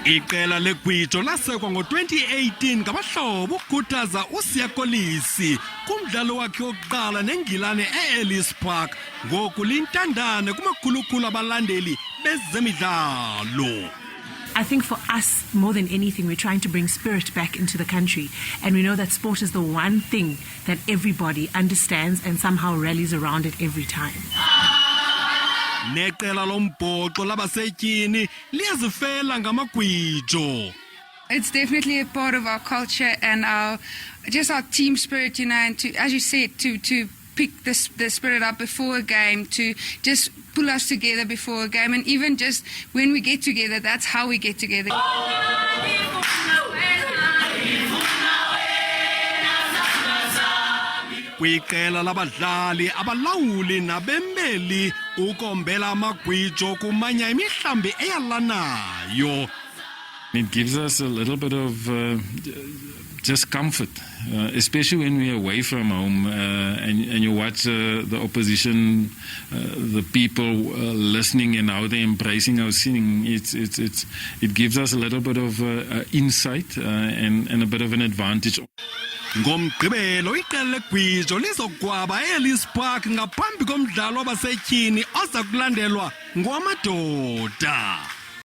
Iqela legwijo lasekwa ngo-2018 ngabahlobo ukukhuthaza usiyakolisi kumdlalo wakhe wokuqala nengilane e-Ellis Park ngoku lintandane kumaqulu abalandeli bezemidlalo. I think for us, more than anything, we're trying to bring spirit back into the country. And we know that sport is the one thing that everybody understands and somehow rallies around it every time. Neqela lombhoxo labasetyhini liyazifela ngamagwijo. It's definitely a part of our culture and our team spirit, and to, as you said, to pick the spirit up before a game, to just pull us together before a game, and even just when we get together, that's how we get together. Kwiqela labadlali abalawuli nabemeli Ukombela amagwijo kumanya imihlambi eyalanayo. It gives us a little bit of just comfort, especially when we're away from home and you watch the opposition, the people listening and how they're embracing our singing. It gives us a little bit of insight and a bit of an advantage. Ngomgqibelo iqela legwijo lizokwaba e-Ellis Park ngaphambi komdlalo wabasetyhini oza kulandelwa ngwamadoda.